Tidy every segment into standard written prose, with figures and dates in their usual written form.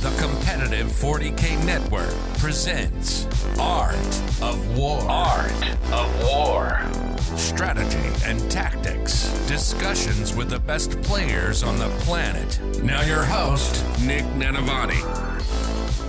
The competitive 40K network presents Art of War. Art of War. Strategy and tactics. Discussions with the best players on the planet. Now your host, Nick Nanavati.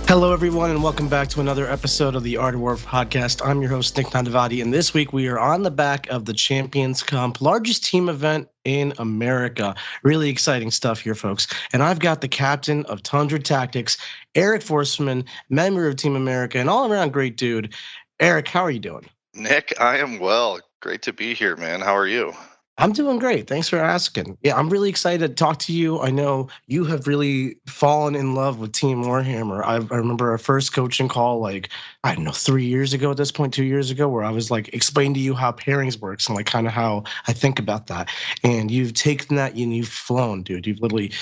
Hello, everyone, and welcome back to another episode of the Art of War podcast. I'm your host, Nick Nanavati, and this week we are on the back of the Champions Comp, largest team event in America. Really exciting stuff here, folks. And I've got the captain of Tundra Tactics, Eric Forsman, member of Team America, and all-around great dude. Eric, how are you doing? Nick, I am well. Great to be here, man. How are you? I'm doing great. Thanks for asking. Yeah, I'm really excited to talk to you. I know you have really fallen in love with Team Warhammer. I remember our first coaching call, like, I don't know, 3 years ago at this point, 2 years ago, where I was like, explain to you how pairings works and like kind of how I think about that. And you've taken that and you've flown, dude. You've literally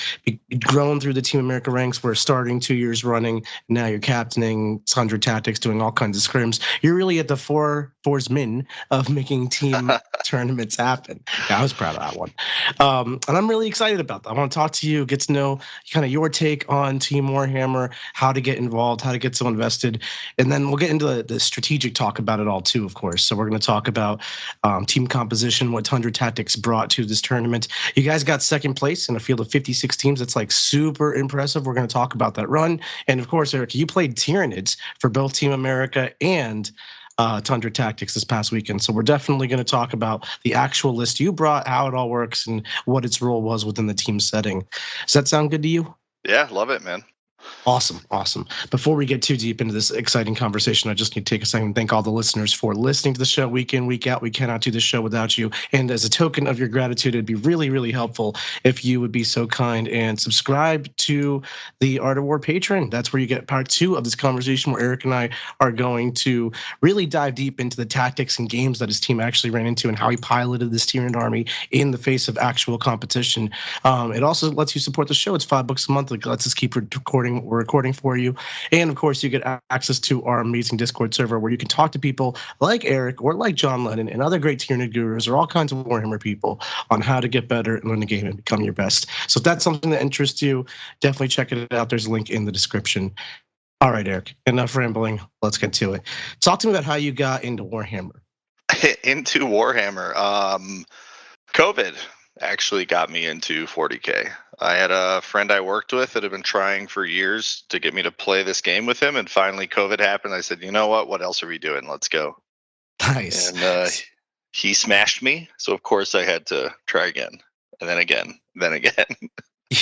grown through the Team America ranks. We're starting 2 years running. Now you're captaining Tundra Tactics, doing all kinds of scrims. You're really at the foresman of making team tournaments happen. Yeah, I was proud of that one. And I'm really excited about that. I want to talk to you, get to know kind of your take on Team Warhammer, how to get involved, how to get so invested. And then we'll get into the strategic talk about it all too, of course. So we're going to talk about team composition, what Tundra Tactics brought to this tournament. You guys got second place in a field of 56 teams. That's like super impressive. We're going to talk about that run. And of course, Eric, you played Tyranids for both Team America and Tundra Tactics this past weekend. So we're definitely going to talk about the actual list you brought, how it all works, and what its role was within the team setting. Does that sound good to you? Yeah, love it, man. Awesome. Before we get too deep into this exciting conversation, I just need to take a second and thank all the listeners for listening to the show week in, week out. We cannot do this show without you. And as a token of your gratitude, it'd be really, really helpful if you would be so kind and subscribe to the Art of War Patreon. That's where you get part 2 of this conversation where Eric and I are going to really dive deep into the tactics and games that his team actually ran into and how he piloted this Tyranid army in the face of actual competition. It also lets you support the show. It's $5 a month. It lets us keep recording what we're recording for you. And of course, you get access to our amazing Discord server where you can talk to people like Eric or like John Lennon and other great Tyranid gurus or all kinds of Warhammer people on how to get better and learn the game and become your best. So if that's something that interests you, definitely check it out. There's a link in the description. All right, Eric, enough rambling. Let's get to it. Talk to me about how you got into Warhammer. Into Warhammer. COVID actually got me into 40K. I had a friend I worked with that had been trying for years to get me to play this game with him, and finally COVID happened. I said, you know what else are we doing? Let's go. Nice. And he smashed me, so of course I had to try again, and then again.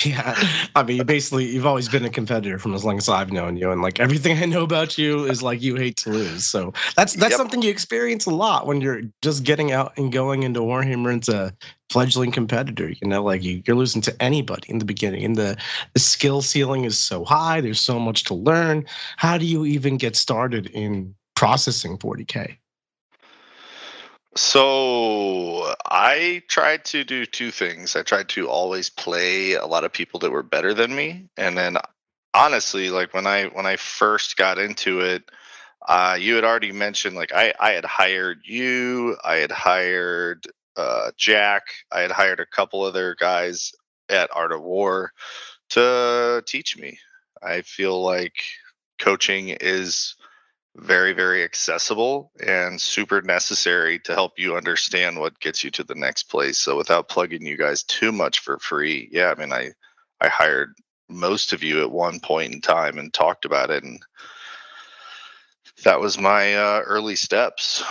Yeah, I mean, you've always been a competitor from as long as I've known you, and like everything I know about you is like you hate to lose. So that's something you experience a lot when you're just getting out and going into Warhammer as a fledgling competitor. You know, like you're losing to anybody in the beginning, and the skill ceiling is so high. There's so much to learn. How do you even get started in processing 40K? So I tried to do two things. I tried to always play a lot of people that were better than me. And then honestly, like when I first got into it, you had already mentioned, like I had hired you, I had hired Jack, I had hired a couple other guys at Art of War to teach me. I feel like coaching is very, very accessible and super necessary to help you understand what gets you to the next place. So without plugging you guys too much for free, yeah, I mean, I hired most of you at one point in time and talked about it, and that was my early steps.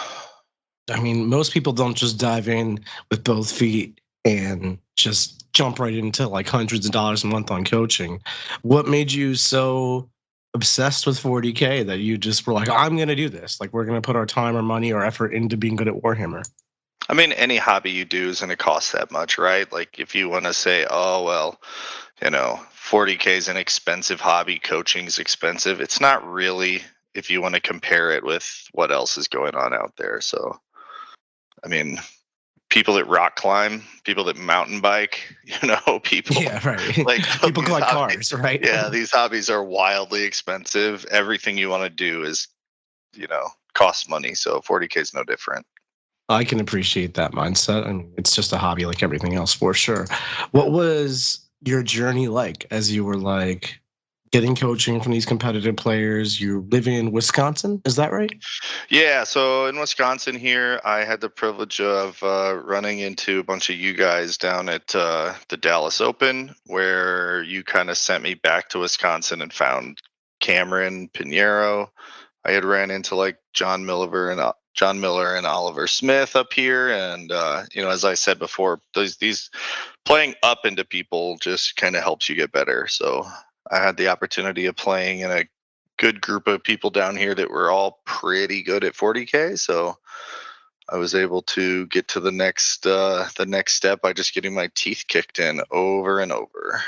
I mean, most people don't just dive in with both feet and just jump right into like hundreds of dollars a month on coaching. What made you so obsessed with 40K that you just were like, I'm going to do this? Like, we're going to put our time, our money, our effort into being good at Warhammer. I mean, any hobby you do isn't going to cost that much, right? Like, if you want to say, oh, well, 40K is an expensive hobby, coaching's expensive. It's not really, if you want to compare it with what else is going on out there. So, I mean, people that rock climb, people that mountain bike, people. Yeah, right. Like people collect cars, right? Yeah, these hobbies are wildly expensive. Everything you want to do is, costs money. So 40K is no different. I can appreciate that mindset. I mean, it's just a hobby like everything else, for sure. What was your journey like as you were like getting coaching from these competitive players. You live in Wisconsin, is that right? Yeah, so in Wisconsin here, I had the privilege of running into a bunch of you guys down at the Dallas Open, where you kind of sent me back to Wisconsin and found Cameron Pinheiro. I had ran into like John Miller and Oliver Smith up here, and as I said before, these playing up into people just kind of helps you get better. So I had the opportunity of playing in a good group of people down here that were all pretty good at 40K. So I was able to get to the next step by just getting my teeth kicked in over and over.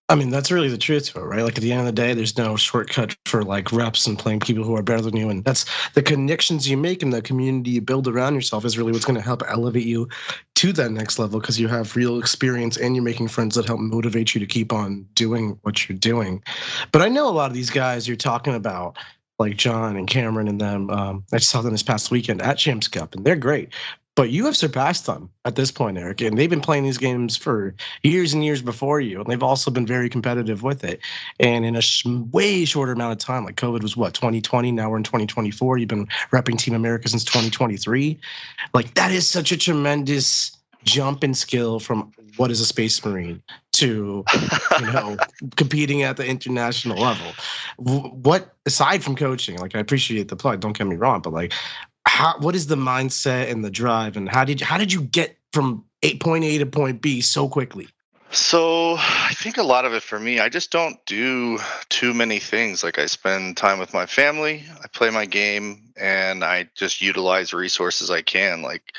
I mean, that's really the truth to it, right? Like at the end of the day, there's no shortcut for like reps and playing people who are better than you. And that's the connections you make and the community you build around yourself is really what's going to help elevate you to that next level because you have real experience and you're making friends that help motivate you to keep on doing what you're doing. But I know a lot of these guys you're talking about, like John and Cameron and them. I saw them this past weekend at Champs Cup, and they're great. But you have surpassed them at this point, Eric, and they've been playing these games for years and years before you, and they've also been very competitive with it. And in a way shorter amount of time, like COVID was what 2020, now we're in 2024. You've been repping Team America since 2023. Like that is such a tremendous jump in skill from what is a Space Marine to competing at the international level. What aside from coaching, like I appreciate the plug, don't get me wrong, but like what is the mindset and the drive, and how did you get from point A to point B so quickly? So I think a lot of it for me, I just don't do too many things. Like I spend time with my family, I play my game, and I just utilize resources I can. Like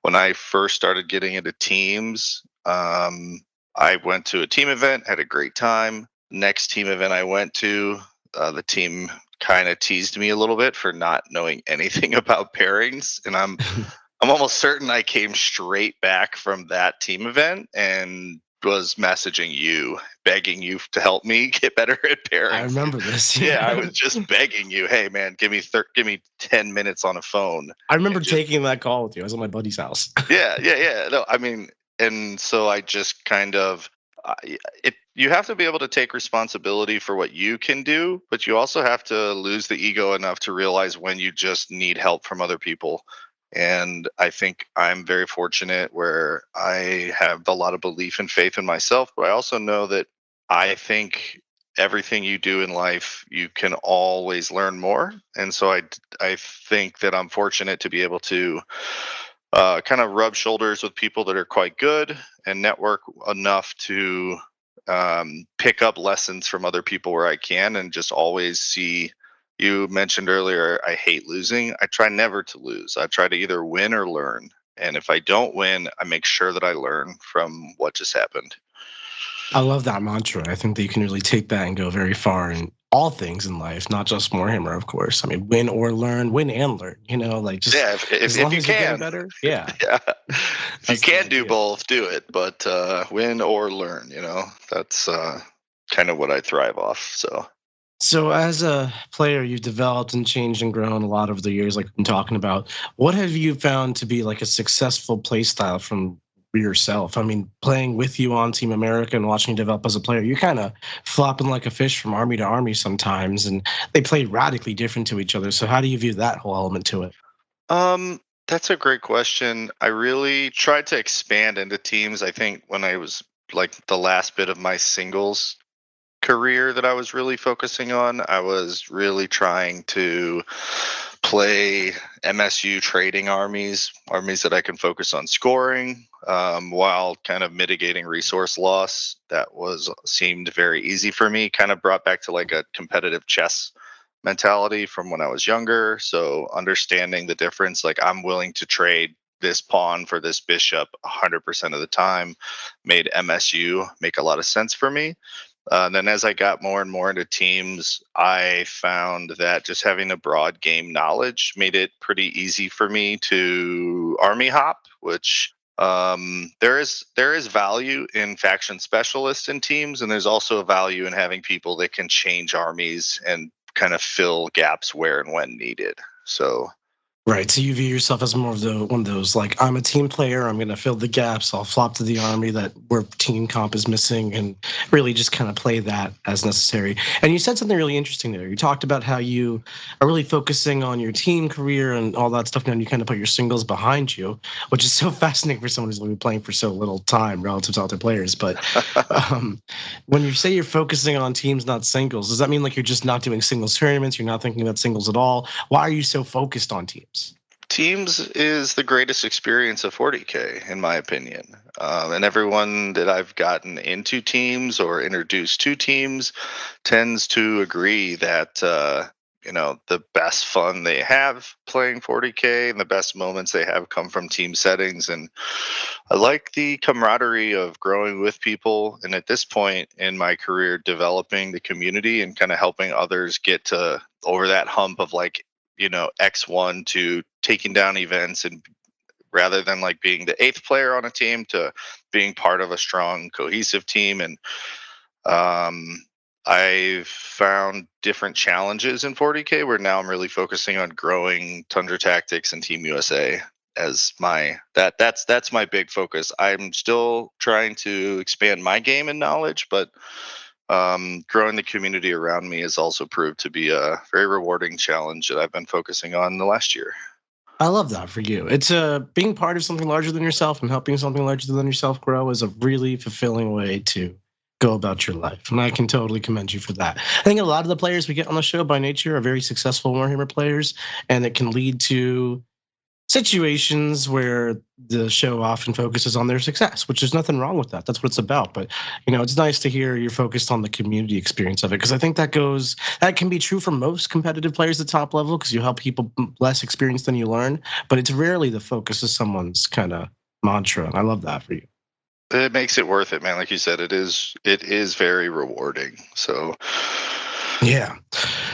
when I first started getting into teams, I went to a team event, had a great time. Next team event I went to, the team kind of teased me a little bit for not knowing anything about pairings, and I'm almost certain I came straight back from that team event and was messaging you, begging you to help me get better at pairings. I remember this. Yeah, I was just begging you, hey man, give me 10 minutes on a phone. I remember taking that call with you. I was at my buddy's house. Yeah. No, I mean, and so I just kind of you have to be able to take responsibility for what you can do, but you also have to lose the ego enough to realize when you just need help from other people. And I think I'm very fortunate where I have a lot of belief and faith in myself, but I also know that I think everything you do in life, you can always learn more. And so I think that I'm fortunate to be able to kind of rub shoulders with people that are quite good and network enough to pick up lessons from other people where I can and just always see. You mentioned earlier, I hate losing. I try never to lose. I try to either win or learn. And if I don't win, I make sure that I learn from what just happened. I love that mantra. I think that you can really take that and go very far in all things in life, not just Warhammer, of course. I mean, win or learn, win and learn. Like just if you can, better. Yeah, if you can do both, do it. But win or learn. That's kind of what I thrive off. So as a player, you've developed and changed and grown a lot over the years, like I'm talking about. What have you found to be like a successful play style from yourself? I mean, playing with you on Team America and watching you develop as a player, you're kind of flopping like a fish from army to army sometimes, and they play radically different to each other. So how do you view that whole element to it? That's a great question. I really tried to expand into teams. I think when I was like the last bit of my singles career that I was really focusing on, I was really trying to play MSU trading armies that I can focus on scoring while kind of mitigating resource loss. That seemed very easy for me. Kind of brought back to like a competitive chess mentality from when I was younger. So understanding the difference, like I'm willing to trade this pawn for this bishop 100% of the time, made MSU make a lot of sense for me. Then as I got more and more into teams, I found that just having a broad game knowledge made it pretty easy for me to army hop, which there is value in faction specialists in teams, and there's also a value in having people that can change armies and kind of fill gaps where and when needed. So Right. So you view yourself as more of one of those, like, I'm a team player. I'm going to fill the gaps. I'll flop to the army that where team comp is missing, and really just kind of play that as necessary. And you said something really interesting there. You talked about how you are really focusing on your team career and all that stuff. Now you kind of put your singles behind you, which is so fascinating for someone who's been playing for so little time relative to other players. But when you say you're focusing on teams, not singles, does that mean like you're just not doing singles tournaments? You're not thinking about singles at all? Why are you so focused on teams? Teams is the greatest experience of 40K, in my opinion. And everyone that I've gotten into teams or introduced to teams tends to agree that, the best fun they have playing 40K and the best moments they have come from team settings. And I like the camaraderie of growing with people. And at this point in my career, developing the community and kind of helping others get to over that hump of like, X1 to taking down events, and rather than like being the eighth player on a team to being part of a strong cohesive team. And I've found different challenges in 40K where now I'm really focusing on growing Tundra Tactics and Team USA as that's my big focus. I'm still trying to expand my game and knowledge, but growing the community around me has also proved to be a very rewarding challenge that I've been focusing on the last year. I love that for you. It's being part of something larger than yourself and helping something larger than yourself grow is a really fulfilling way to go about your life. And I can totally commend you for that. I think a lot of the players we get on the show by nature are very successful Warhammer players, and it can lead to situations where the show often focuses on their success, which there's nothing wrong with that. That's what it's about. But it's nice to hear you're focused on the community experience of it, because I think that can be true for most competitive players at top level, because you help people less experienced than you learn. But it's rarely the focus of someone's kind of mantra, and I love that for you. It makes it worth it, man. Like you said, it is very rewarding. So yeah.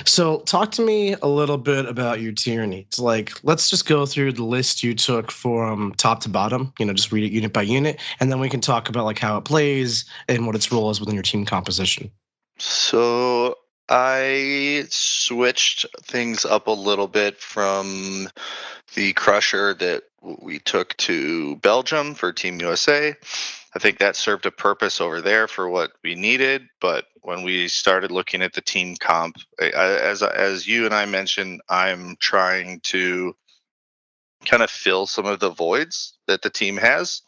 So talk to me a little bit about your Tyranids. Like, let's just go through the list you took from top to bottom, just read it unit by unit, and then we can talk about like how it plays and what its role is within your team composition. So I switched things up a little bit from the Crusher that we took to Belgium for Team USA. I think that served a purpose over there for what we needed. But when we started looking at the team comp, as you and I mentioned, I'm trying to kind of fill some of the voids that the team has.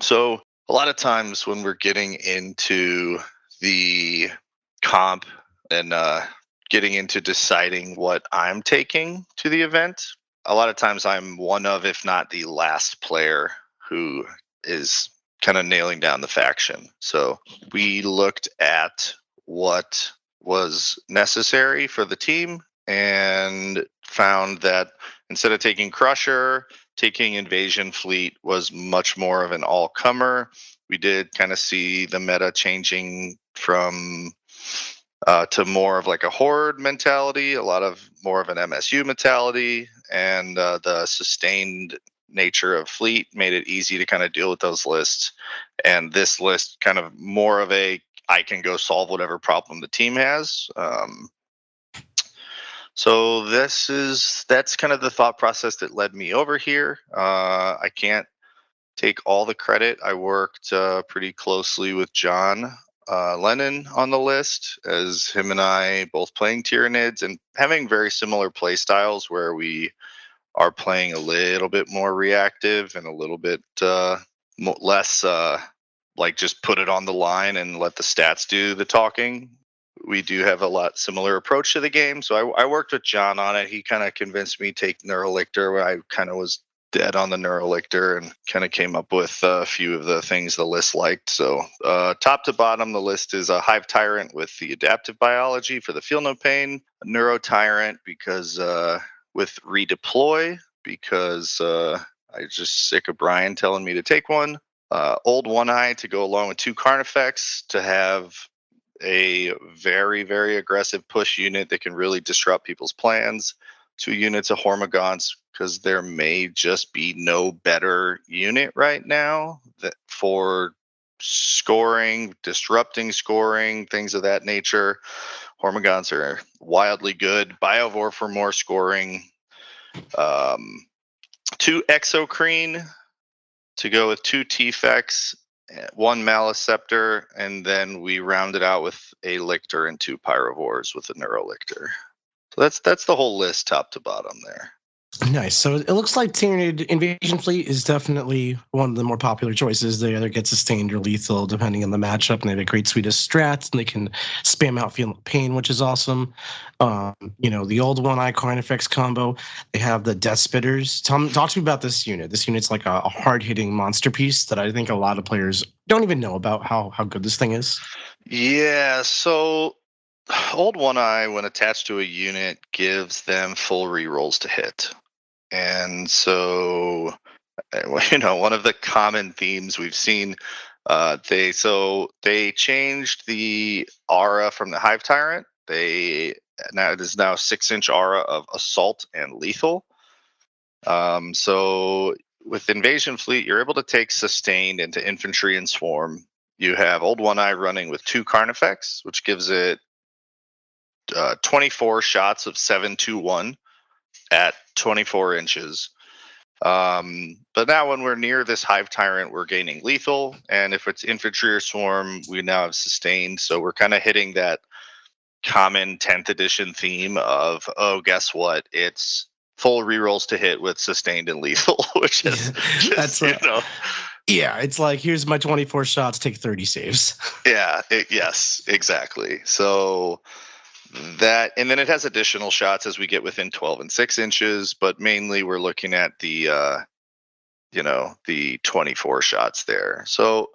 So a lot of times when we're getting into the comp and getting into deciding what I'm taking to the event, a lot of times I'm one of, if not the last player who is kind of nailing down the faction. So we looked at what was necessary for the team and found that instead of taking Crusher, taking Invasion Fleet was much more of an all-comer. We did kind of see the meta changing from to more of like a horde mentality, a lot of more of an MSU mentality, and the sustained nature of fleet made it easy to kind of deal with those lists. And this list kind of more of a I can go solve whatever problem the team has. So that's kind of the thought process that led me over here. I can't take all the credit. I worked pretty closely with John Lennon on the list, as him and I both playing Tyranids and having very similar play styles where we are playing a little bit more reactive and a little bit less like just put it on the line and let the stats do the talking. We do have a lot similar approach to the game. So I worked with John on it. He kind of convinced me to take Neurolictor, where I kind of was dead on the Neurolictor, and kind of came up with a few of the things the list liked. So top to bottom, the list is a Hive Tyrant with the adaptive biology for the feel no pain, a Neurotyrant because with redeploy, because I just sick of Brian telling me to take one. Old One Eye to go along with 2 Carnifex to have a very, very aggressive push unit that can really disrupt people's plans. 2 units of Hormagaunts, because there may just be no better unit right now that for scoring, disrupting scoring, things of that nature. Hormagaunts are wildly good. Biovore for more scoring. 2 Exocrine to go with 2 T-Fex, 1 Maliceptor, and then we rounded out with a Lictor and 2 Pyrovores with a Neurolictor. So that's the whole list top to bottom there. Nice. So it looks like Tyranid Invasion Fleet is definitely one of the more popular choices. They either get sustained or lethal depending on the matchup, and they have a great suite of strats, and they can spam out Feel Pain, which is awesome. The old one-eye Carnifex combo. They have the Death Spitters. Talk to me about this unit. This unit's like a hard-hitting monster piece that I think a lot of players don't even know about how good this thing is. Yeah, so Old One Eye, when attached to a unit, gives them full rerolls to hit. And so, one of the common themes we've seen, they changed the aura from the Hive Tyrant. It is now 6-inch aura of assault and lethal. So with Invasion Fleet, you're able to take sustained into infantry and swarm. You have Old One Eye running with 2 Carnifex, which gives it 24 shots of 721 at 24 inches. But now when we're near this Hive Tyrant, we're gaining lethal. And if it's infantry or swarm, we now have sustained. So we're kind of hitting that common 10th edition theme of, oh, guess what? It's full rerolls to hit with sustained and lethal, which is Yeah, it's like, here's my 24 shots, take 30 saves. Yes, exactly. So that, and then it has additional shots as we get within 12 and 6 inches, but mainly we're looking at the 24 shots there. So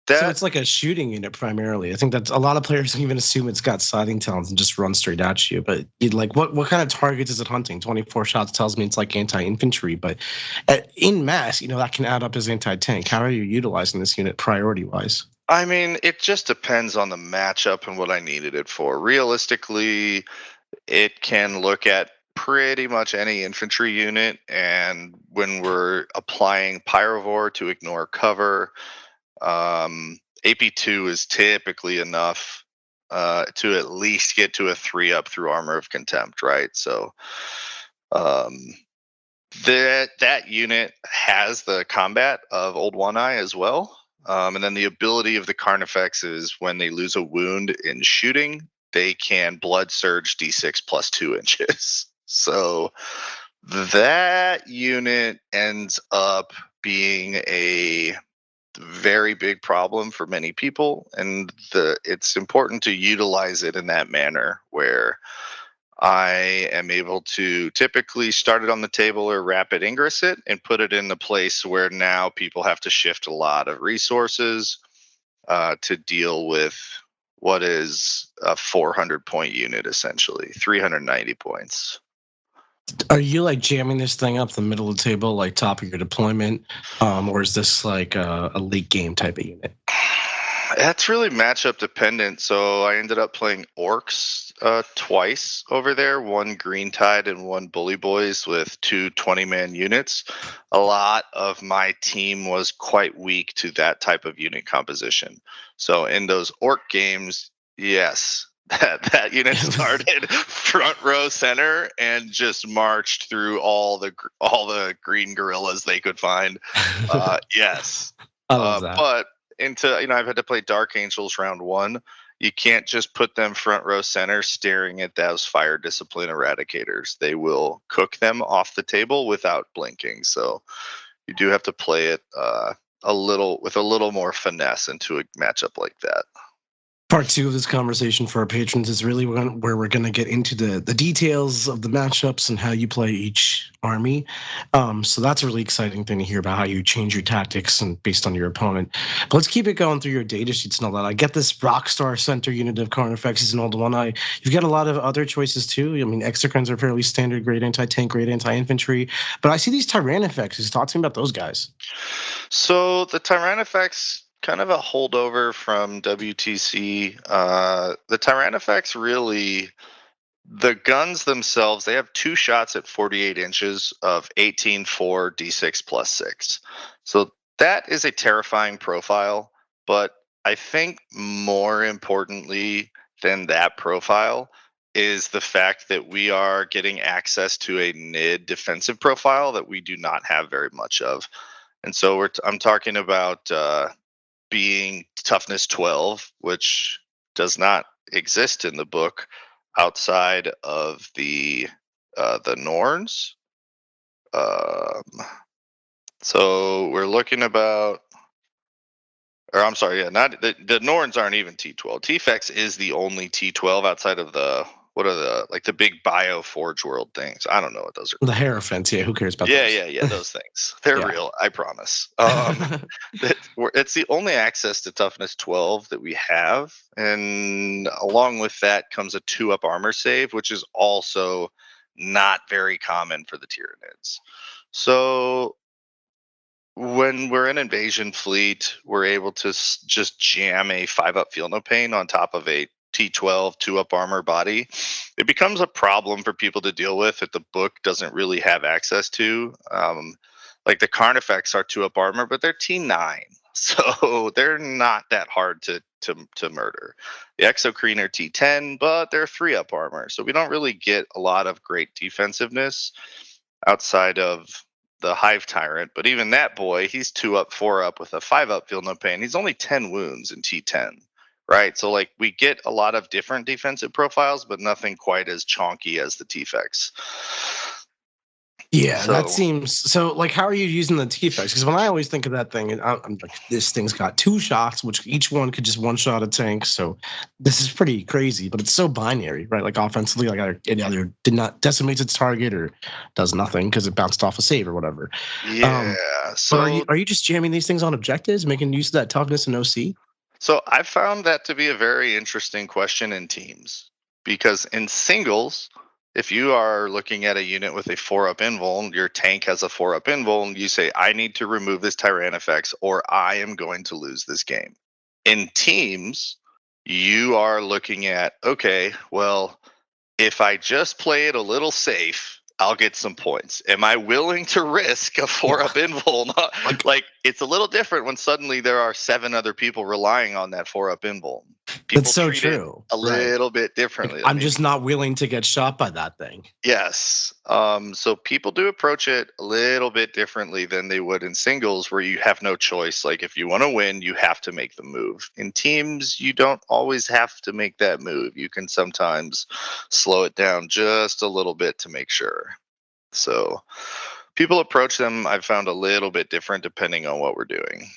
it's like a shooting unit primarily. I think that's a lot of players don't even assume it's got sliding talons and just run straight at you. But what kind of targets is it hunting? 24 shots tells me it's like anti-infantry, but in mass, that can add up as anti-tank. How are you utilizing this unit priority-wise? I mean, it just depends on the matchup and what I needed it for. Realistically, it can look at pretty much any infantry unit, and when we're applying Pyrovore to ignore cover, AP2 is typically enough to at least get to a 3-up through Armor of Contempt, right? So that unit has the combat of Old One Eye as well. And then the ability of the Carnifex is when they lose a wound in shooting, they can blood surge D6 plus 2 inches. So that unit ends up being a very big problem for many people, and it's important to utilize it in that manner where I am able to typically start it on the table or rapid ingress it and put it in the place where now people have to shift a lot of resources to deal with what is a 400-point unit, essentially 390 points. Are you like jamming this thing up the middle of the table, like top of your deployment, or is this like a late game type of unit? That's really matchup dependent. So I ended up playing Orcs twice over there, 1 Green Tide and 1 Bully Boys with 2 20-man units. A lot of my team was quite weak to that type of unit composition. So in those Orc games, yes, that unit started front row center and just marched through all the green gorillas they could find. Yes. I love that. But I've had to play Dark Angels round 1. You can't just put them front row center staring at those fire discipline eradicators. They will cook them off the table without blinking. So you do have to play it with a little more finesse into a matchup like that. Part 2 of this conversation for our patrons is really where we're going to get into the details of the matchups and how you play each army. So that's a really exciting thing to hear about how you change your tactics and based on your opponent. But let's keep it going through your data sheets and all that. I get this Rockstar Center unit of Carnifexes and Old One Eye. You've got a lot of other choices too. I mean, Exocrines are fairly standard, great anti-tank, great anti-infantry. But I see these Tyrannifexes. Talk to me about those guys. So the Tyrannifex, kind of a holdover from WTC. The Tyrannifex really, the guns themselves, they have 2 shots at 48 inches of 18-4 D6 plus 6. So that is a terrifying profile. But I think more importantly than that profile, is the fact that we are getting access to a Nid defensive profile that we do not have very much of. And so I'm talking about being toughness 12, which does not exist in the book outside of the Norns. So we're looking about, or I'm sorry, yeah, not the Norns aren't even T12. T-Fex is the only T12 outside of the, what are the, like the big bio Forge World things. I don't know what those are. The Hierophants, yeah, who cares about Yeah, those? yeah, those things. They're Yeah. real, I promise. It's the only access to toughness 12 that we have, and along with that comes a 2-up armor save, which is also not very common for the Tyranids. So when we're an invasion fleet, we're able to just jam a 5-up feel no pain on top of a T12 2-up armor body. It becomes a problem for people to deal with that the book doesn't really have access to. Like the Carnifex are 2-up armor, but they're T9, so they're not that hard to murder. The Exocrine are T10, but they're 3-up armor, so we don't really get a lot of great defensiveness outside of the Hive Tyrant. But even that boy, he's 2-up, 4-up with a 5-up feel no pain. He's only 10 wounds in T10. Right, so like we get a lot of different defensive profiles, but nothing quite as chonky as the T-Fex. Yeah, that seems so. Like, how are you using the T-Fex? Because when I always think of that thing, I'm like, this thing's got 2 shots, which each one could just one-shot a tank. So this is pretty crazy, but it's so binary, right? Like offensively, like it either did not decimates its target or does nothing because it bounced off a save or whatever. Yeah. So but are you just jamming these things on objectives, making use of that toughness and OC? So I found that to be a very interesting question in teams, because in singles, if you are looking at a unit with a 4-up invuln, your tank has a 4-up invuln, you say, I need to remove this Tyrannifex or I am going to lose this game. In teams, you are looking at, okay, well, if I just play it a little safe, I'll get some points. Am I willing to risk a 4-up invuln? Like it's a little different when suddenly there are 7 other people relying on that 4-up invuln. People That's so treat true. it a little bit differently. I'm just not willing to get shot by that thing. Yes. So people do approach it a little bit differently than they would in singles, where you have no choice. Like if you want to win, you have to make the move. In teams, you don't always have to make that move. You can sometimes slow it down just a little bit to make sure. So people approach them, I've found, a little bit different depending on what we're doing.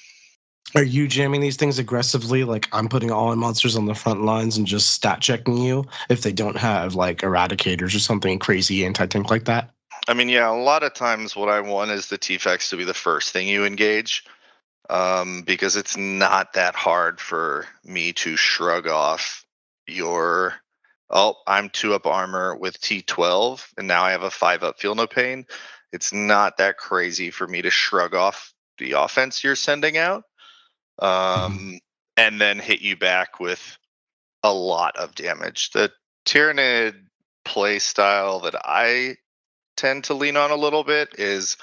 Are you jamming these things aggressively? Like I'm putting all my monsters on the front lines and just stat checking you if they don't have like eradicators or something crazy anti-tank like that? I mean, yeah, a lot of times what I want is the T-Fex to be the first thing you engage, because it's not that hard for me to shrug off your, oh, I'm 2-up armor with T12 and now I have a 5-up feel no pain. It's not that crazy for me to shrug off the offense you're sending out. And then hit you back with a lot of damage. The Tyranid play style that I tend to lean on a little bit is,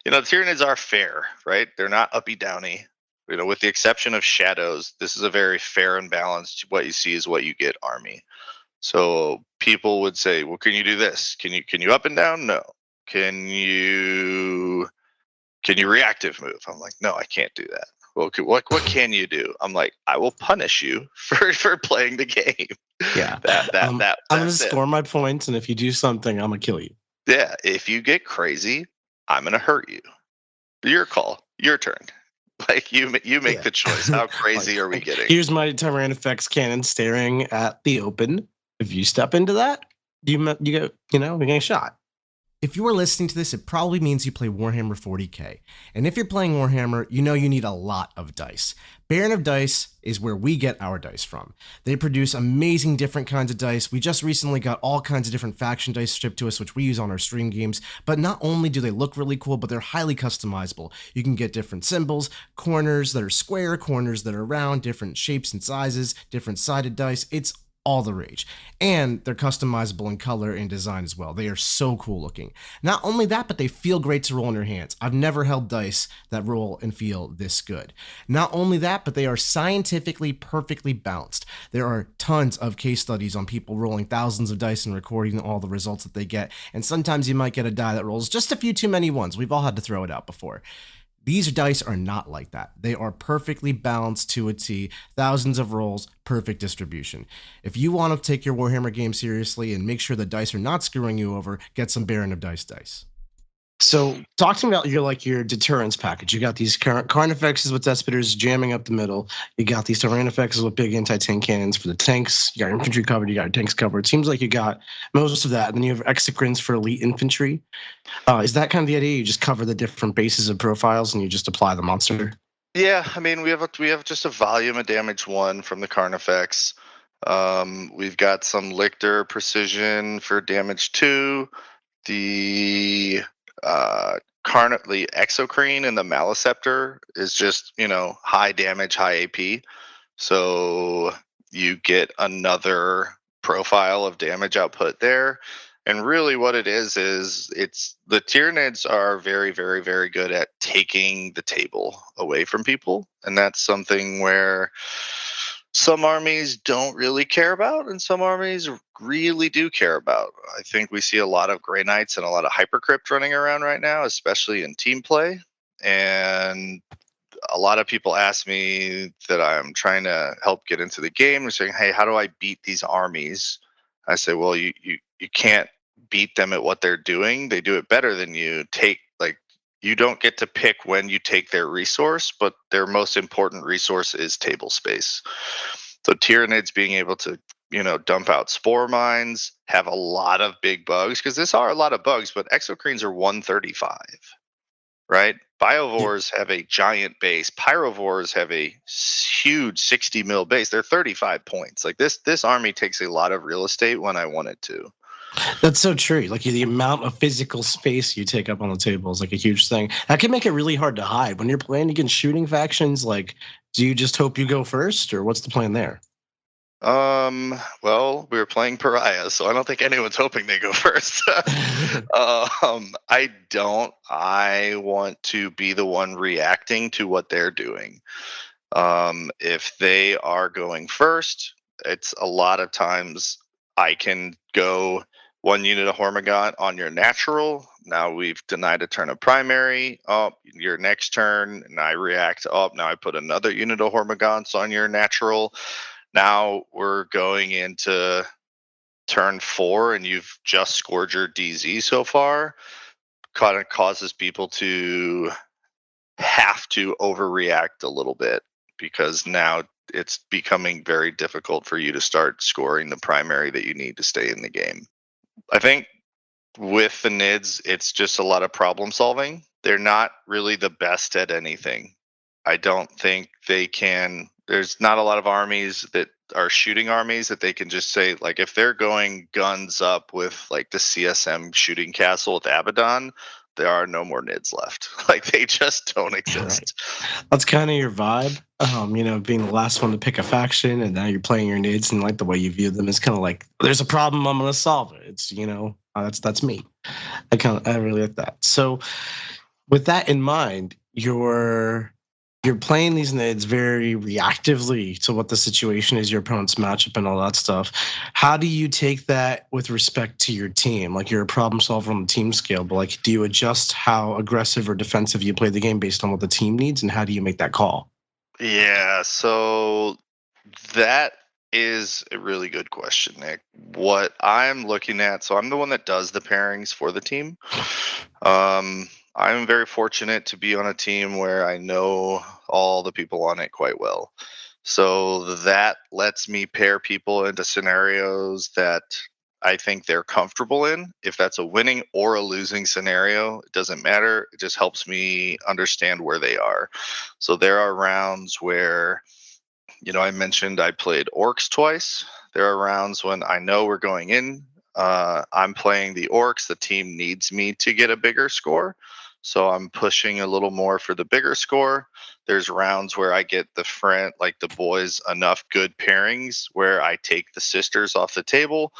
the Tyranids are fair, right? They're not uppy downy. With the exception of Shadows, this is a very fair and balanced, what you see is what you get army. So people would say, well, can you do this? Can you up and down? No. Can you reactive move? I'm like, no, I can't do that. Well, what can you do? I'm like, I will punish you for playing the game. Yeah. I'm gonna score my points, and if you do something, I'm gonna kill you. Yeah, if you get crazy, I'm gonna hurt you. Your call, your turn. Like you make the choice. How crazy are we getting? Here's my Tyrannifex cannon staring at the open. If you step into that, you get you're getting shot. If you are listening to this, it probably means you play Warhammer 40k. And if you're playing Warhammer, you know you need a lot of dice. Baron of Dice is where we get our dice from. They produce amazing different kinds of dice. We just recently got all kinds of different faction dice shipped to us, which we use on our stream games. But not only do they look really cool, but they're highly customizable. You can get different symbols, corners that are square, corners that are round, different shapes and sizes, different sided dice. It's all the rage. And they're customizable in color and design as well. They are so cool looking. Not only that, but they feel great to roll in your hands. I've never held dice that roll and feel this good. Not only that, but they are scientifically perfectly balanced. There are tons of case studies on people rolling thousands of dice and recording all the results that they get. And sometimes you might get a die that rolls just a few too many ones. We've all had to throw it out before. These dice are not like that. They are perfectly balanced to a T, thousands of rolls, perfect distribution. If you want to take your Warhammer game seriously and make sure the dice are not screwing you over, get some Baron of dice. So talk to me about your deterrence package. You got these Carnifexes with Despoters jamming up the middle. You got these Tyrannifexes with big anti-tank cannons for the tanks. You got your infantry covered. You got your tanks covered. It seems like you got most of that. And then you have Exocrines for elite infantry. Is that kind of the idea? You just cover the different bases of profiles and you just apply the monster? Yeah, I mean we have just a volume of damage 1 from the Carnifex. We've got some Lictor precision for damage 2. The Exocrine and the Maliceptor is just, high damage, high AP. So you get another profile of damage output there. And really what it is it's the Tyranids are very, very, very good at taking the table away from people. And that's something where some armies don't really care about and some armies really do care about. I think we see a lot of Grey Knights and a lot of Hypercrypt running around right now, especially in team play. And a lot of people ask me that I'm trying to help get into the game. They're saying, hey, how do I beat these armies? I say, well, you can't beat them at what they're doing. They do it better than you. You don't get to pick when you take their resource, but their most important resource is table space. So Tyranids being able to, dump out spore mines, have a lot of big bugs, because these are a lot of bugs, but Exocrines are 135, right? Biovores have a giant base. Pyrovores have a huge 60 mil base. They're 35 points. Like this army takes a lot of real estate when I want it to. That's so true. Like the amount of physical space you take up on the table is like a huge thing. That can make it really hard to hide when you're playing against shooting factions. Like, do you just hope you go first, or what's the plan there? Well, we were playing Pariah, so I don't think anyone's hoping they go first. I don't. I want to be the one reacting to what they're doing. If they are going first, it's a lot of times I can go 1 unit of Hormigaunt on your natural. Now we've denied a turn of primary. Oh, your next turn, and I react. Oh, now I put another unit of Hormigaunts on your natural. Now we're going into turn 4, and you've just scored your DZ so far. Kind of causes people to have to overreact a little bit, because now it's becoming very difficult for you to start scoring the primary that you need to stay in the game. I think with the Nids, it's just a lot of problem solving. They're not really the best at anything. I don't think they can. There's not a lot of armies that are shooting armies that they can just say, like, if they're going guns up with like the CSM shooting castle with Abaddon, there are no more Nids left. Like, they just don't exist. Right. That's kind of your vibe, being the last one to pick a faction, and now you're playing your Nids, and like the way you view them is kind of like, there's a problem, I'm gonna solve it. It's that's me. I really like that. So with that in mind, you're playing these Nids very reactively to what the situation is, your opponent's matchup and all that stuff. How do you take that with respect to your team? Like, you're a problem solver on the team scale, but like, do you adjust how aggressive or defensive you play the game based on what the team needs, and how do you make that call? Yeah, so that is a really good question, Nick. What I'm looking at, so I'm the one that does the pairings for the team. I'm very fortunate to be on a team where I know all the people on it quite well. So that lets me pair people into scenarios that I think they're comfortable in. If that's a winning or a losing scenario, it doesn't matter. It just helps me understand where they are. So there are rounds where, I mentioned I played Orcs twice. There are rounds when I know we're going in. I'm playing the Orcs. The team needs me to get a bigger score. so I'm pushing a little more for the bigger score. There's rounds where I get the boys enough good pairings where I take the sisters off the table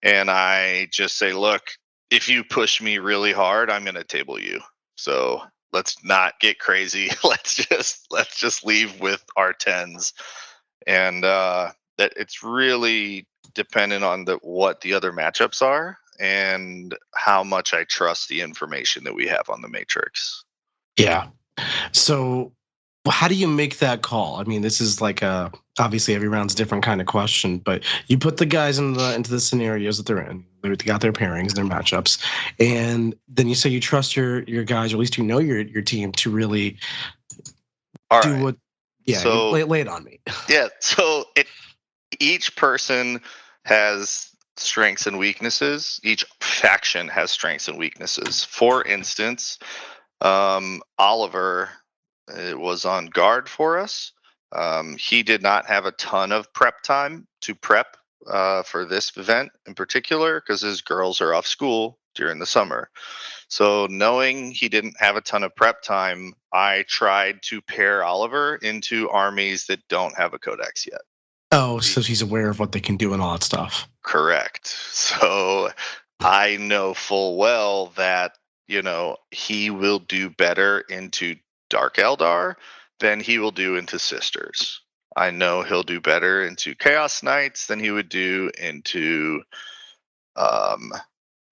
and I just say, look, if you push me really hard, I'm going to table you. So let's not get crazy. let's just leave with our tens. And that it's really dependent on what the other matchups are and how much I trust the information that we have on the matrix. Yeah. So how do you make that call? I mean, this is like obviously every round's a different kind of question, but you put the guys into the scenarios that they're in. They got their pairings, their matchups, and then you say you trust your guys, or at least you know your team to really do what. Yeah, so, lay it on me. Yeah. So each person has strengths and weaknesses. Each faction has strengths and weaknesses. For instance, Oliver was on guard for us. He did not have a ton of prep time to prep for this event in particular because his girls are off school during the summer. So knowing he didn't have a ton of prep time, I tried to pair Oliver into armies that don't have a codex yet. Oh, so he's aware of what they can do and all that stuff. Correct. So I know full well that, he will do better into Dark Eldar than he will do into Sisters. I know he'll do better into Chaos Knights than he would do into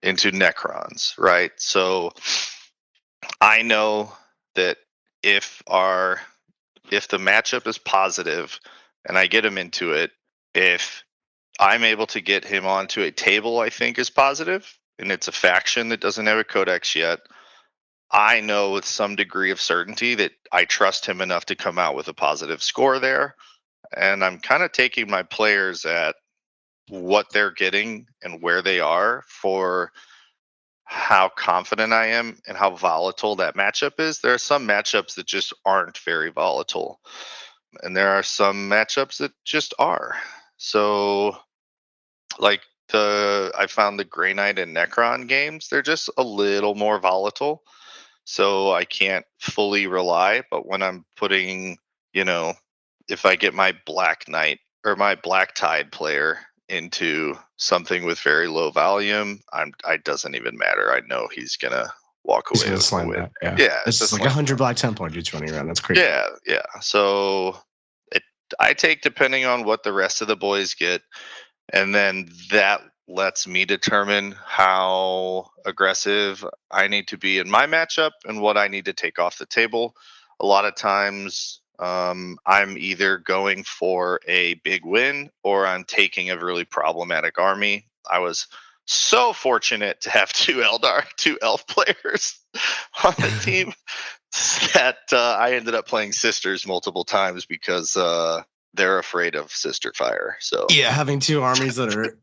Necrons, right? So I know that if the matchup is positive and I get him into it, if I'm able to get him onto a table I think is positive, and it's a faction that doesn't have a codex yet, I know with some degree of certainty that I trust him enough to come out with a positive score there. And I'm kind of taking my players at what they're getting and where they are for how confident I am and how volatile that matchup is. There are some matchups that just aren't very volatile, and there are some matchups that just are. So, like I found the Grey Knight and Necron games, they're just a little more volatile. So I can't fully rely, but when I'm putting, if I get my Black Knight or my Black Tide player into something with very low volume, it doesn't even matter. I know he's gonna walk away with the win. Yeah, it's like 100 Black Templar dudes running around. That's crazy. Yeah. So I take depending on what the rest of the boys get, and then that lets me determine how aggressive I need to be in my matchup and what I need to take off the table. A lot of times I'm either going for a big win or I'm taking a really problematic army. I was so fortunate to have two elf players on the team that I ended up playing Sisters multiple times because they're afraid of Sister Fire. So yeah, having two armies that are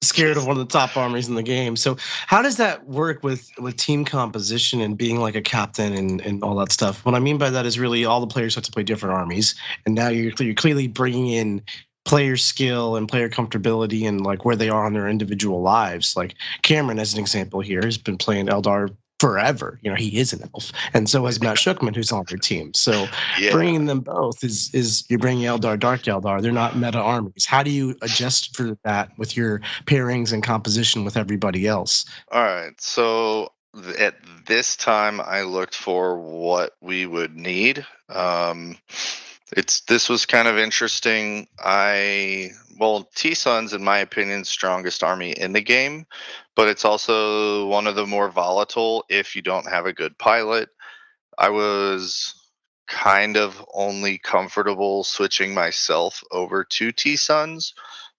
scared of one of the top armies in the game. So how does that work with team composition and being like a captain and all that stuff? What I mean by that is really all the players have to play different armies, and now you're clearly bringing in player skill and player comfortability and like where they are on their individual lives. Like Cameron, as an example here, has been playing Eldar forever. He is an elf, and so is Matt Shookman, who's on their team. So bringing them both is you're bringing Eldar, Dark Eldar. They're not meta armies. How do you adjust for that with your pairings and composition with everybody else? All right. So at this time, I looked for what we would need. This was kind of interesting. T-Sun's, in my opinion, strongest army in the game, but it's also one of the more volatile if you don't have a good pilot. I was kind of only comfortable switching myself over to T-Suns,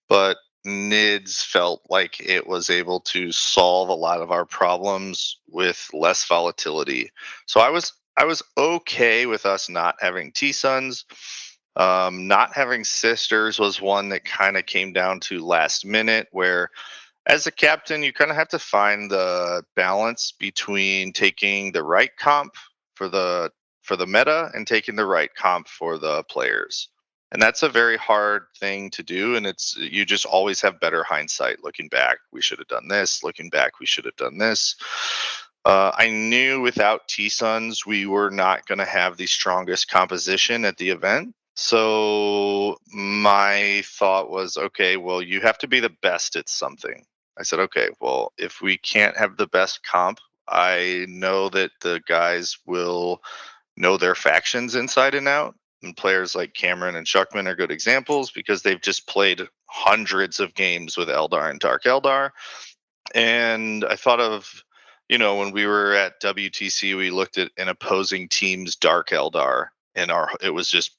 but Nids felt like it was able to solve a lot of our problems with less volatility. So I was okay with us not having T-Suns. Not having Sisters was one that kind of came down to last minute, where as a captain, you kind of have to find the balance between taking the right comp for the meta and taking the right comp for the players. And that's a very hard thing to do. And you just always have better hindsight looking back. We should have done this. Looking back, we should have done this. I knew without T-Suns we were not going to have the strongest composition at the event. So my thought was, okay, well, you have to be the best at something. I said, okay, well, if we can't have the best comp, I know that the guys will know their factions inside and out. And players like Cameron and Shuckman are good examples because they've just played hundreds of games with Eldar and Dark Eldar. And I thought of, when we were at WTC, we looked at an opposing team's Dark Eldar, and it was just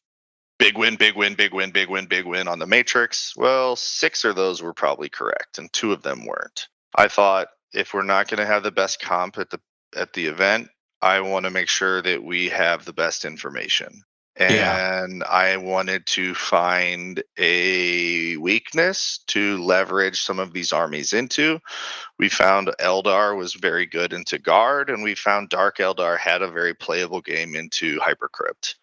big win, big win, big win, big win, big win on the Matrix. Well, 6 of those were probably correct, and 2 of them weren't. I thought if we're not going to have the best comp at the event, I want to make sure that we have the best information. And I wanted to find a weakness to leverage some of these armies into. We found Eldar was very good into Guard, and we found Dark Eldar had a very playable game into Hypercrypt.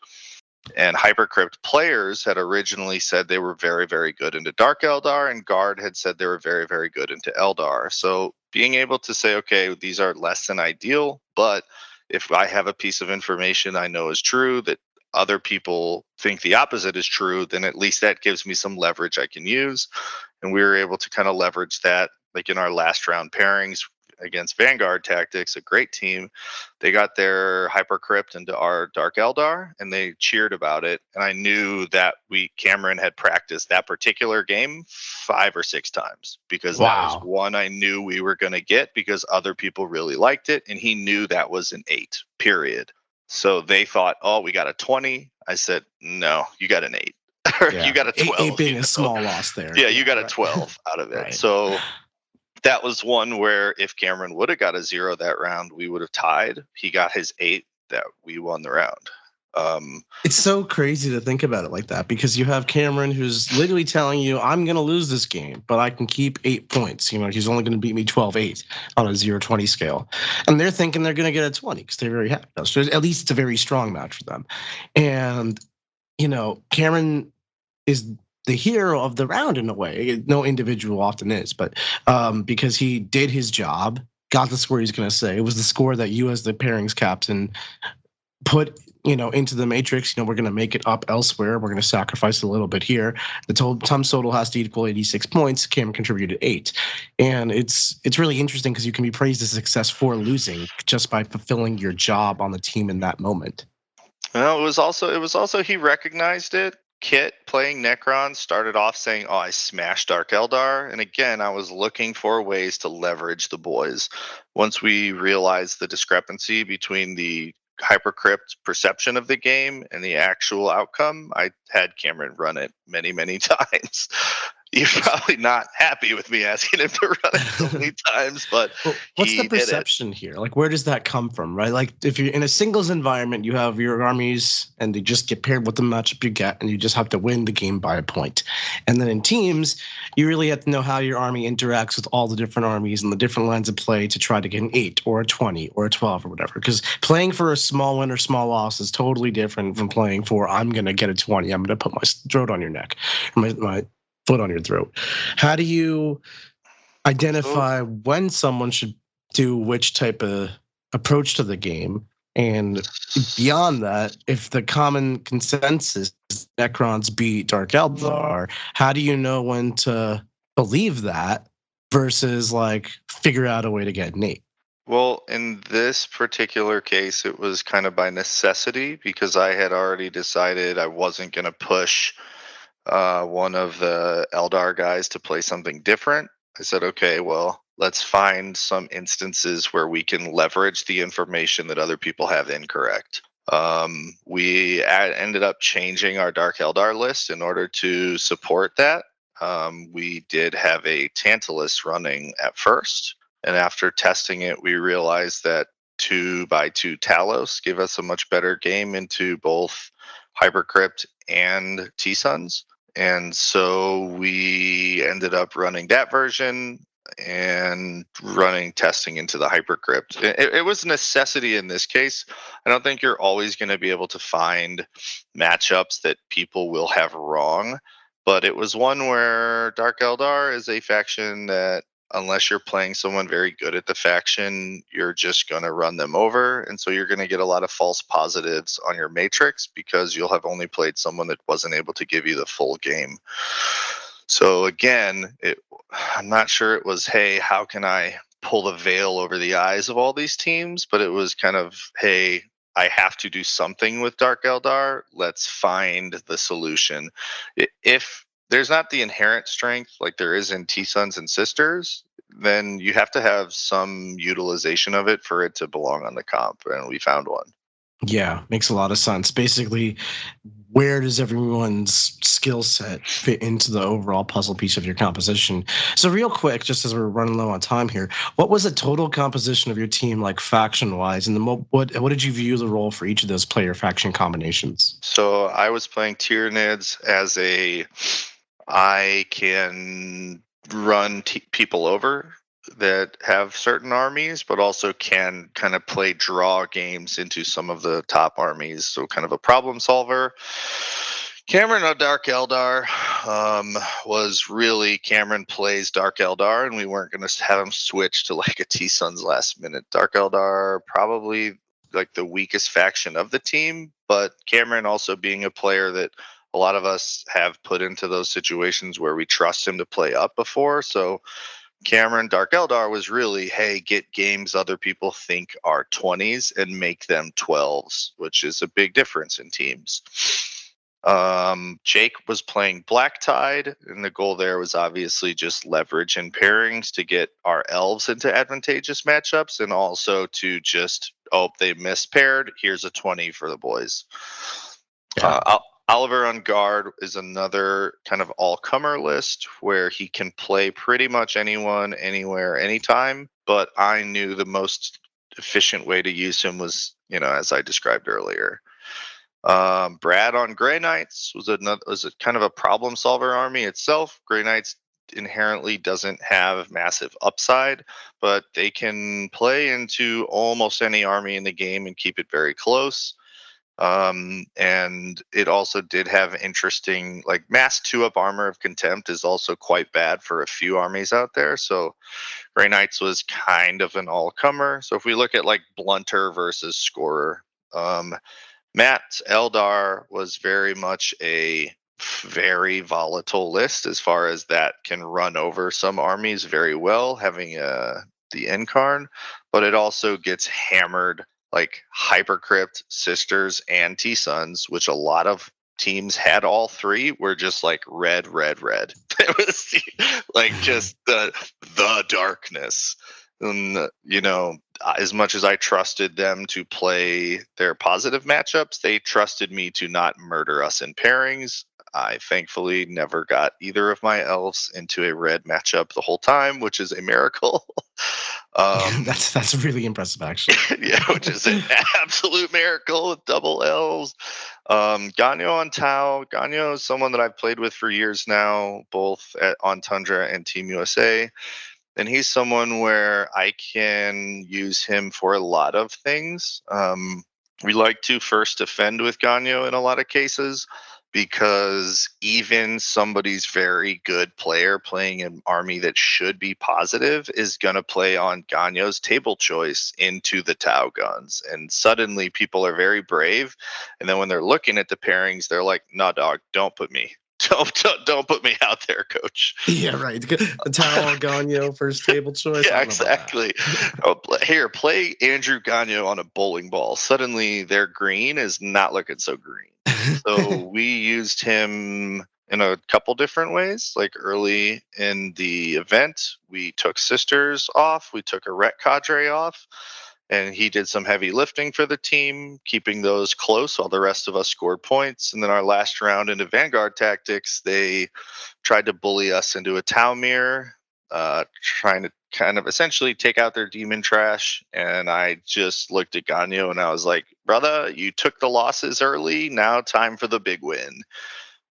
And Hypercrypt players had originally said they were very, very good into Dark Eldar, and Guard had said they were very, very good into Eldar. So being able to say, okay, these are less than ideal, but if I have a piece of information I know is true that other people think the opposite is true, then at least that gives me some leverage I can use. And we were able to kind of leverage that, like in our last round pairings against Vanguard Tactics, a great team. They got their Hypercrypt into our Dark Eldar, and they cheered about it. And I knew that Cameron had practiced that particular game 5 or 6 times because that was one I knew we were going to get because other people really liked it, and he knew that was an 8, period. So they thought, oh, we got a 20. I said, no, you got an 8. You got a 12. 8 being a small loss there. Yeah, you got a 12 out of it. Right. So that was one where if Cameron would have got a 0 that round, we would have tied. He got his 8, that we won the round. It's so crazy to think about it like that because you have Cameron who's literally telling you, I'm going to lose this game, but I can keep 8 points. He's only going to beat me 12-8 on a 0-20 scale. And they're thinking they're going to get a 20 because they're very happy. So at least it's a very strong match for them. And, Cameron is the hero of the round in a way. No individual often is, but because he did his job, got the score he's going to say. It was the score that you as the pairings captain put, into the matrix. We're going to make it up elsewhere. We're going to sacrifice a little bit here. The sum total has to equal 86 points. Cam contributed 8. And it's really interesting because you can be praised as success for losing just by fulfilling your job on the team in that moment. Well, it was also he recognized it. Kit playing Necron started off saying, oh, I smashed Dark Eldar. And again, I was looking for ways to leverage the boys. Once we realized the discrepancy between the Hypercrypt perception of the game and the actual outcome, I had Cameron run it many, many times. He's probably not happy with me asking him to run it so many times, but what's the perception here? Like, where does that come from, right? Like, if you're in a singles environment, you have your armies and they just get paired with the matchup you get, and you just have to win the game by a point. And then in teams, you really have to know how your army interacts with all the different armies and the different lines of play to try to get an 8 or a 20 or a 12 or whatever. Because playing for a small win or small loss is totally different from playing for, I'm going to get a 20. I'm going to put my throat on your neck, my foot on your throat. How do you identify when someone should do which type of approach to the game? And beyond that, if the common consensus is Necrons beat Dark Eldar, how do you know when to believe that versus figure out a way to get an 8? Well, in this particular case, it was kind of by necessity because I had already decided I wasn't going to push one of the Eldar guys to play something different. I said, okay, well, let's find some instances where we can leverage the information that other people have incorrect. We ended up changing our Dark Eldar list in order to support that. We did have a Tantalus running at first, and after testing it, we realized that 2x2 Talos gave us a much better game into both Hypercrypt and T-Suns. And so we ended up running that version and running testing into the Hypercrypt. It was a necessity in this case. I don't think you're always going to be able to find matchups that people will have wrong, but it was one where Dark Eldar is a faction that unless you're playing someone very good at the faction, you're just going to run them over. And so you're going to get a lot of false positives on your matrix because you'll have only played someone that wasn't able to give you the full game. So again, I'm not sure it was, hey, how can I pull the veil over the eyes of all these teams? But it was kind of, hey, I have to do something with Dark Eldar. Let's find the solution. If there's not the inherent strength like there is in T-Sons and Sisters, then you have to have some utilization of it for it to belong on the comp, and we found one. Yeah, makes a lot of sense. Basically, where does everyone's skill set fit into the overall puzzle piece of your composition? So real quick, just as we're running low on time here, what was the total composition of your team, like faction-wise? And then what did you view the role for each of those player faction combinations? So I was playing Tyranids as I can run people over that have certain armies, but also can kind of play draw games into some of the top armies. So kind of a problem solver. Cameron of Dark Eldar was really Cameron plays Dark Eldar, and we weren't going to have him switch to like a T-Sons last minute. Dark Eldar probably like the weakest faction of the team, but Cameron also being a player that a lot of us have put into those situations where we trust him to play up before. So Cameron Dark Eldar was really, hey, get games other people think are 20s and make them 12s, which is a big difference in teams. Jake was playing Black Tide, and the goal there was obviously just leverage and pairings to get our elves into advantageous matchups, and also to just, they mispaired, here's a 20 for the boys. Yeah. Oliver on guard is another kind of all-comer list where he can play pretty much anyone, anywhere, anytime, but I knew the most efficient way to use him was, as I described earlier. Brad on Grey Knights was a kind of a problem solver army itself. Grey Knights inherently doesn't have massive upside, but they can play into almost any army in the game and keep it very close. And it also did have interesting, like mass 2-up armor of contempt is also quite bad for a few armies out there. So Grey Knights was kind of an all-comer. So if we look at like blunter versus scorer, Matt Eldar was very much a very volatile list as far as that can run over some armies very well, having the Incarn, but it also gets hammered like Hypercrypt, Sisters, and T-Sons, which a lot of teams had all three, were just like red. It was like just the darkness. And, as much as I trusted them to play their positive matchups, they trusted me to not murder us in pairings. I thankfully never got either of my elves into a red matchup the whole time, which is a miracle. That's really impressive, actually. Yeah, which is an absolute miracle with double elves. Ganyo on Tau. Ganyo is someone that I've played with for years now, both on Tundra and Team USA. And he's someone where I can use him for a lot of things. We like to first defend with Ganyo in a lot of cases, because even somebody's very good player playing an army that should be positive is going to play on Ganyo's table choice into the Tau guns. And suddenly people are very brave. And then when they're looking at the pairings, they're like, "No, dog, don't put me. Don't put me out there, coach." Yeah, right. The Tau Ganyo first table choice. Yeah, exactly. Here, play Andrew Ganyo on a bowling ball. Suddenly their green is not looking so green. So we used him in a couple different ways. Like early in the event, we took Sisters off. We took a Ret Cadre off. And he did some heavy lifting for the team, keeping those close while the rest of us scored points. And then our last round into Vanguard Tactics, they tried to bully us into a Tau mirror, trying to kind of essentially take out their demon trash. And I just looked at Ganyo and I was like, "Brother, you took the losses early. Now time for the big win."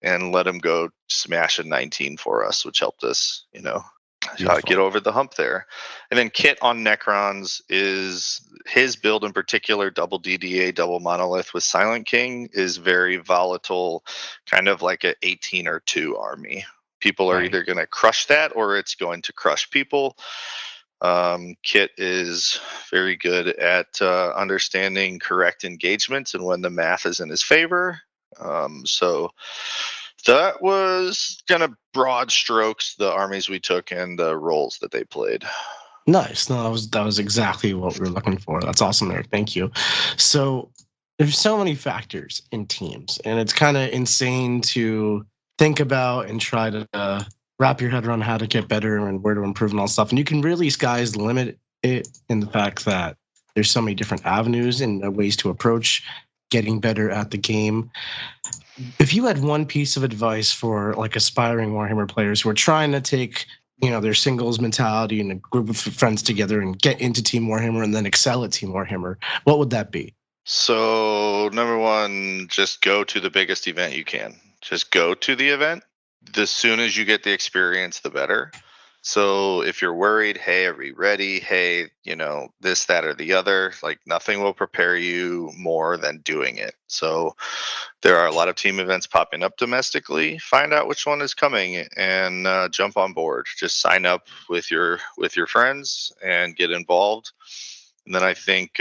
And let him go smash a 19 for us, which helped us, get over the hump there. And then Kit on Necrons is his build in particular, double DDA, double monolith with Silent King, is very volatile, kind of like a 18 or 2 army. People are Right. either going to crush that or it's going to crush people. Kit is very good at understanding correct engagements and when the math is in his favor. So that was kind of broad strokes the armies we took and the roles that they played. Nice. No, that was exactly what we were looking for. That's awesome, Eric. Thank you. So there's so many factors in teams, and it's kind of insane to think about and try to wrap your head around how to get better and where to improve and all stuff. And you can really sky's the limit it in the fact that there's so many different avenues and ways to approach getting better at the game. If you had one piece of advice for like aspiring Warhammer players who are trying to take, you know, their singles mentality and a group of friends together and get into Team Warhammer and then excel at Team Warhammer, what would that be? So number one, just go to the biggest event you can. Just go to the event. The sooner as you get the experience, the better. So if you're worried, hey, are we ready? Hey, you know, this, that, or the other, like nothing will prepare you more than doing it. So there are a lot of team events popping up domestically. Find out which one is coming and jump on board. Just sign up with your friends and get involved. And then I think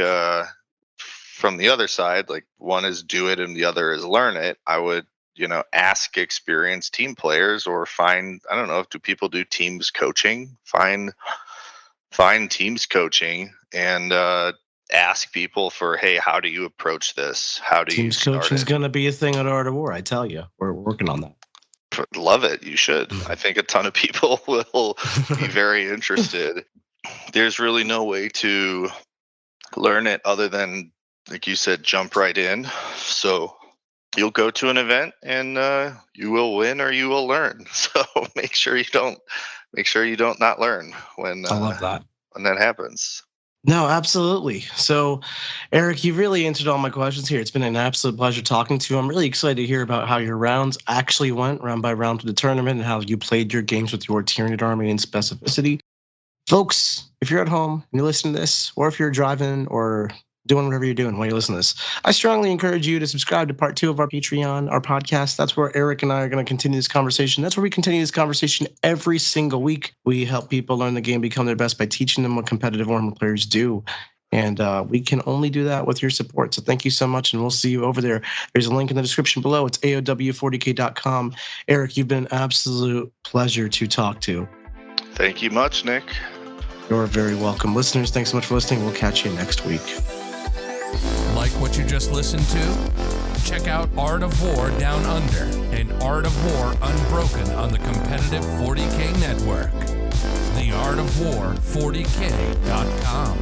from the other side, like one is do it and the other is learn it. I would, you know, ask experienced team players or find, I don't know, do people do teams coaching? Find teams coaching and ask people for, hey, how do you approach this? How do Teams you start coaching is it? going to be a thing at Art of War. I tell you, we're working on that. Love it. You should. I think a ton of people will be very interested. There's really no way to learn it other than, like you said, jump right in. So you'll go to an event and you will win or you will learn. So make sure you don't not learn when I love that. when that happens. No, absolutely. So, Eric, you've really answered all my questions here. It's been an absolute pleasure talking to you. I'm really excited to hear about how your rounds actually went round by round through the tournament and how you played your games with your Tyranid army in specificity. Folks, if you're at home and you're listening to this, or if you're driving or doing whatever you're doing while you're listening to this, I strongly encourage you to subscribe to part 2 of our Patreon, our podcast. That's where Eric and I are going to continue this conversation. That's where we continue this conversation every single week. We help people learn the game, become their best by teaching them what competitive Warhammer players do. And we can only do that with your support. So thank you so much, and we'll see you over there. There's a link in the description below. It's aow40k.com. Eric, you've been an absolute pleasure to talk to. Thank you much, Nick. You're very welcome. Listeners, thanks so much for listening. We'll catch you next week. Like what you just listened to? Check out Art of War Down Under and Art of War Unbroken on the competitive 40K network. The Art of War 40K.com.